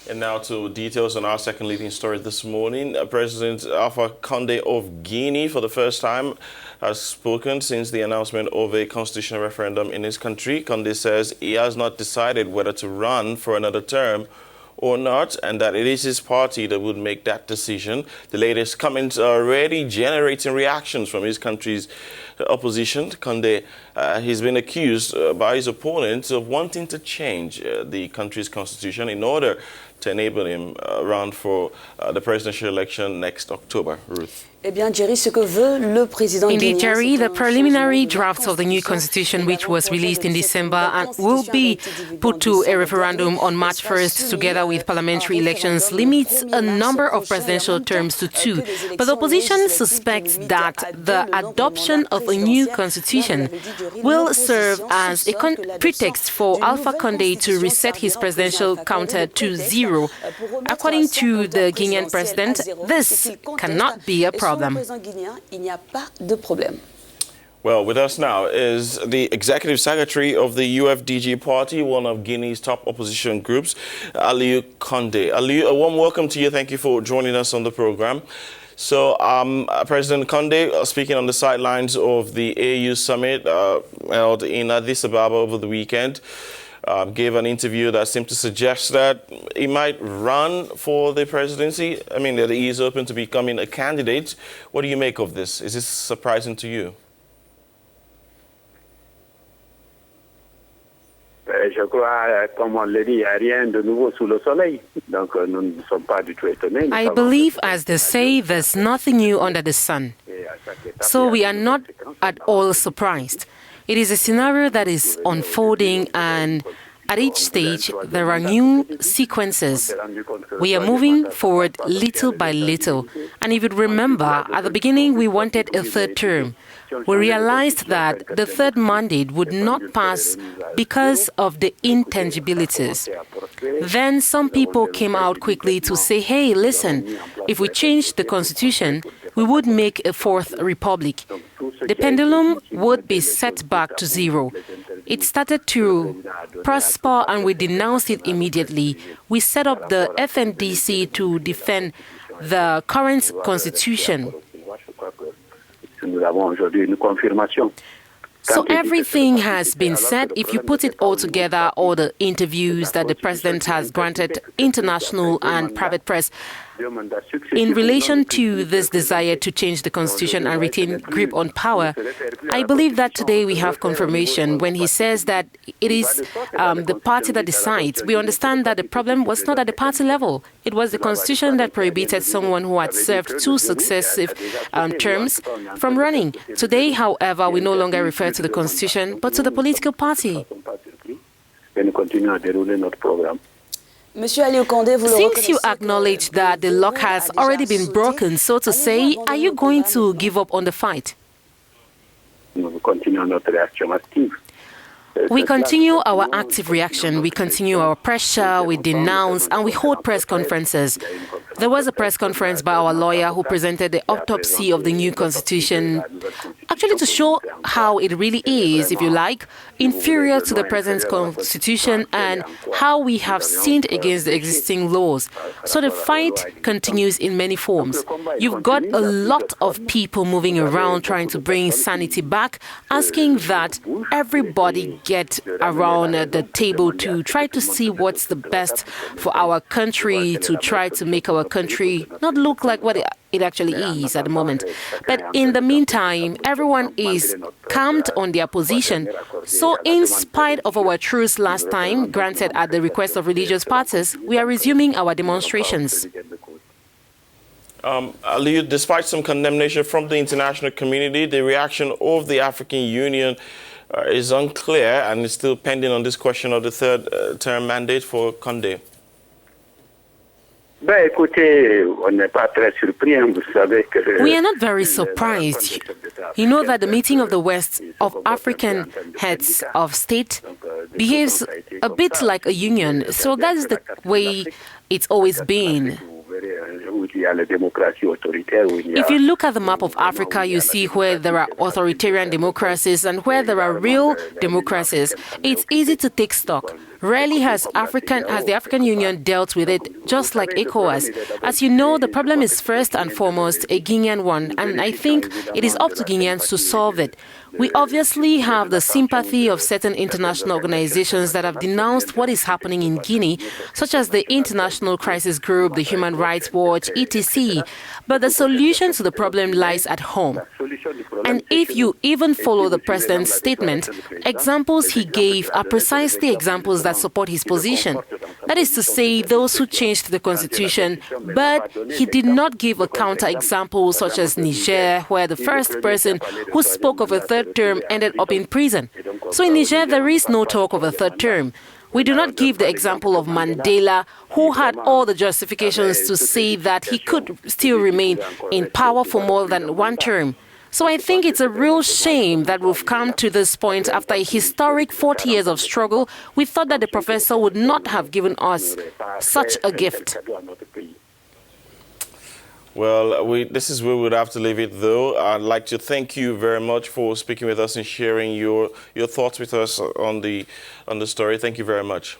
And now to details on our second leading story this morning. President Alpha Conde of Guinea, for the first time, has spoken since the announcement of a constitutional referendum in his country. Condé says he has not decided whether to run for another term or not, and that it is his party that would make that decision. The latest comments are already generating reactions from his country's opposition. Condé, he's been accused by his opponents of wanting to change the country's constitution in order to enable him run for the presidential election next October. Ruth. Eh bien, Jerry, ce que veut le président Indeed, Jerry, the preliminary draft of the new constitution, which was released in December and will be put to a referendum on March 1st, together with parliamentary elections, limits a number of presidential terms to 2. But the opposition suspects that the adoption of a new constitution will serve as a pretext for Alpha Condé to reset his presidential counter to 0. According to the Guinean president, this cannot be a problem. Well, with us now is the executive secretary of the UFDG party, one of Guinea's top opposition groups, Aliou Conde. Aliou, a warm welcome to you. Thank you for joining us on the program. So, President Conde, speaking on the sidelines of the AU summit held in Addis Ababa over the weekend, gave an interview that seemed to suggest that he might run for the presidency. I mean, that he is open to becoming a candidate. What do you make of this? Is this surprising to you? Je crois, comme on l'a dit, il n'y a rien de nouveau sous le soleil. Donc, nous ne sommes pas du tout étonnés. I believe, as they say, there's nothing new under the sun. So we are not at all surprised. It is a scenario that is unfolding, and at each stage, there are new sequences. We are moving forward little by little. And if you remember, at the beginning, we wanted a third term. We realized that the third mandate would not pass because of the intangibilities. Then some people came out quickly to say, hey, listen, if we change the constitution, we would make a fourth republic. The pendulum would be set back to 0. It started to prosper and we denounced it immediately. We set up the FNDC to defend the current constitution. So everything has been said. If you put it all together, all the interviews that the president has granted international and private press in relation to this desire to change the constitution and retain grip on power, I believe that today we have confirmation when he says that it is the party that decides. We understand that the problem was not at the party level. It was the constitution that prohibited someone who had served 2 successive terms from running. Today, however, we no longer refer to the constitution, but to the political party. Since you acknowledge that the lock has already been broken, so to say, are you going to give up on the fight? We continue our active reaction, we continue our pressure, we denounce, and we hold press conferences. There was a press conference by our lawyer who presented the autopsy of the new constitution, actually to show how it really is, if you like, inferior to the present constitution and how we have sinned against the existing laws. So the fight continues in many forms. You've got a lot of people moving around trying to bring sanity back, asking that everybody get around the table to try to see what's the best for our country, to try to make our country not look like what it actually is at the moment. But in the meantime, everyone is calmed on their position. So in spite of our truce last time, granted at the request of religious parties, we are resuming our demonstrations. Aliou, despite some condemnation from the international community, the reaction of the African Union is unclear and is still pending on this question of the third term mandate for Condé. We are not very surprised. You know that the meeting of the West of African heads of state behaves a bit like a union. So that is the way it's always been. If you look at the map of Africa, you see where there are authoritarian democracies and where there are real democracies. It's easy to take stock. Rarely has the African Union dealt with it just like ECOWAS. As you know, the problem is first and foremost a Guinean one, and I think it is up to Guineans to solve it. We obviously have the sympathy of certain international organizations that have denounced what is happening in Guinea, such as the International Crisis Group, the Human Rights Watch, etc. But the solution to the problem lies at home. And if you even follow the president's statement, examples he gave are precisely examples that support his position. That is to say, those who changed the constitution, but he did not give a counter-example such as Niger, where the first person who spoke of a third term ended up in prison. So in Niger, there is no talk of a third term. We do not give the example of Mandela, who had all the justifications to say that he could still remain in power for more than one term. So I think it's a real shame that we've come to this point after a historic 40 years of struggle. We thought that the professor would not have given us such a gift. Well, this is where we would have to leave it, though. I'd like to thank you very much for speaking with us and sharing your thoughts with us on the story. Thank you very much.